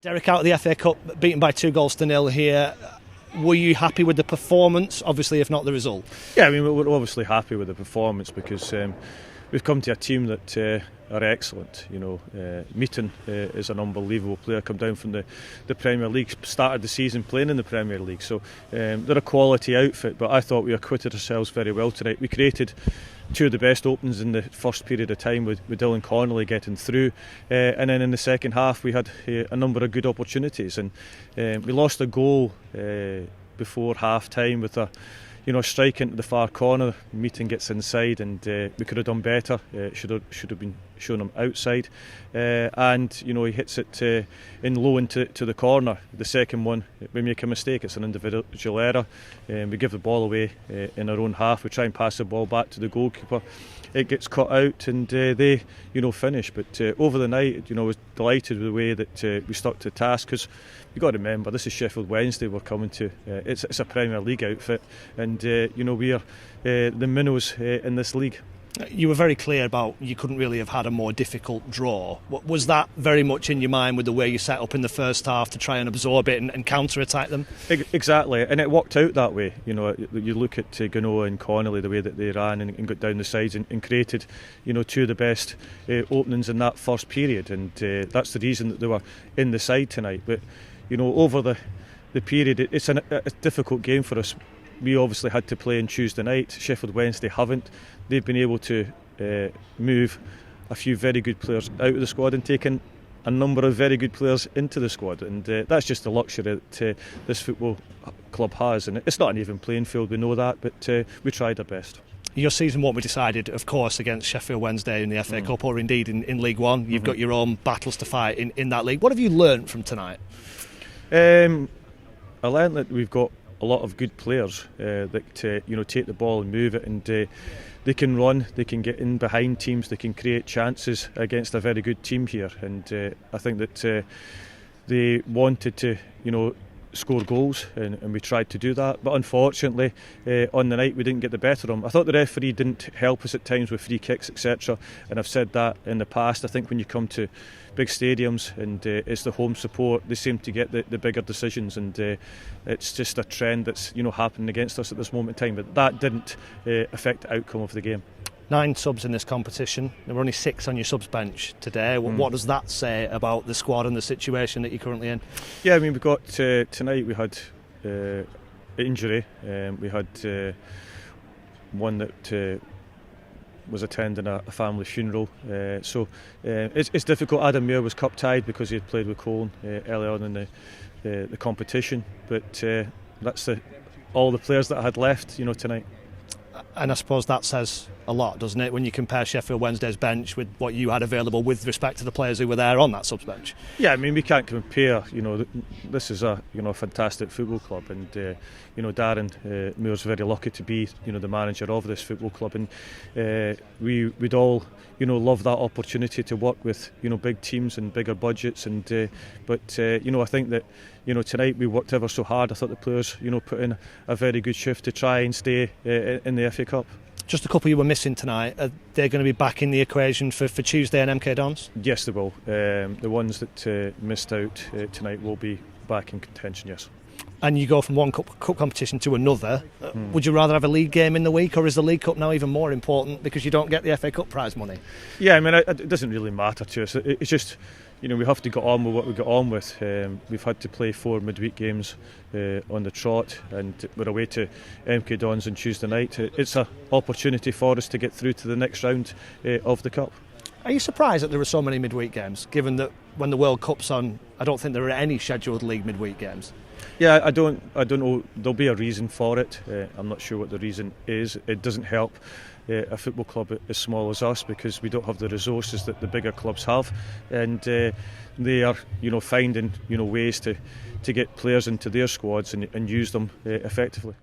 Derek, out of the FA Cup, beaten by 2-0 here. Were you happy with the performance, obviously, if not the result? Yeah, I mean, we're obviously happy with the performance because we've come to a team that are excellent. You know, Meaton is an unbelievable player, come down from the Premier League, started the season playing in the Premier League. So they're a quality outfit, but I thought we acquitted ourselves very well tonight. We created two of the best openings in the first period of time with Dylan Connolly getting through, and then in the second half we had a number of good opportunities, and we lost a goal before half time with a strike into the far corner. Meaton gets inside, and we could have done better. Should have been shown him outside, and he hits it in low into the corner. The second one, we make a mistake. It's an individual error. We give the ball away in our own half. We try and pass the ball back to the goalkeeper. It gets cut out, and they finish. But over the night, I was delighted with the way that we stuck to task, because you've got to remember, this is Sheffield Wednesday we're coming to. It's a Premier League outfit, and we are the minnows in this league. You were very clear about you couldn't really have had a more difficult draw. Was that very much in your mind with the way you set up in the first half to try and absorb it and counter-attack them? Exactly, and it worked out that way. You look at Ganoa and Connolly, the way that they ran and got down the sides and created two of the best openings in that first period, and that's the reason that they were in the side tonight. But over the period, it's a difficult game for us. We obviously had to play on Tuesday night. Sheffield Wednesday haven't. They've been able to move a few very good players out of the squad and taken a number of very good players into the squad, and that's just the luxury that this football club has. And it's not an even playing field, we know that, but we tried our best. Your season won't be decided, of course, against Sheffield Wednesday in the FA Cup, or indeed in League One. You've got your own battles to fight in that league. What have you learnt from tonight? I learnt that we've got a lot of good players that take the ball and move it, and they can run, they can get in behind teams, they can create chances against a very good team here, and I think that they wanted to score goals, and we tried to do that, but unfortunately on the night we didn't get the better of them. I thought the referee didn't help us at times with free kicks, etc., and I've said that in the past. I think when you come to big stadiums and it's the home support, they seem to get the bigger decisions, and it's just a trend that's happening against us at this moment in time, but that didn't affect the outcome of the game. 9 subs in this competition. There were only 6 on your subs bench today. What does that say about the squad and the situation that you're currently in? Yeah, I mean, we got tonight we had injury. We had one that was attending a family funeral, so it's difficult. Adam Muir was cup tied because he had played with Colne early on in the competition, but that's all the players that I had left tonight. And I suppose that says a lot, doesn't it, when you compare Sheffield Wednesday's bench with what you had available with respect to the players who were there on that subs bench? Yeah, I mean, we can't compare. This is a fantastic football club, and Darren Moore's very lucky to be the manager of this football club, and we'd all love that opportunity to work with big teams and bigger budgets, and but I think that tonight we worked ever so hard. I thought the players put in a very good shift to try and stay in the FA Cup. Just a couple you were missing tonight. Are they going to be back in the equation for Tuesday and MK Dons? Yes, they will. The ones that missed out tonight will be back in contention, yes. And you go from one cup competition to another. Would you rather have a league game in the week, or is the League Cup now even more important because you don't get the FA Cup prize money? Yeah, I mean, it doesn't really matter to us. It's just we have to get on with what we got on with. We've had to play 4 midweek games on the trot, and we're away to MK Dons on Tuesday night. It's an opportunity for us to get through to the next round of the Cup. Are you surprised that there are so many midweek games, given that when the World Cup's on, I don't think there are any scheduled league midweek games? Yeah, I don't know. There'll be a reason for it. I'm not sure what the reason is. It doesn't help a football club as small as us, because we don't have the resources that the bigger clubs have, and they are finding ways to get players into their squads and use them effectively.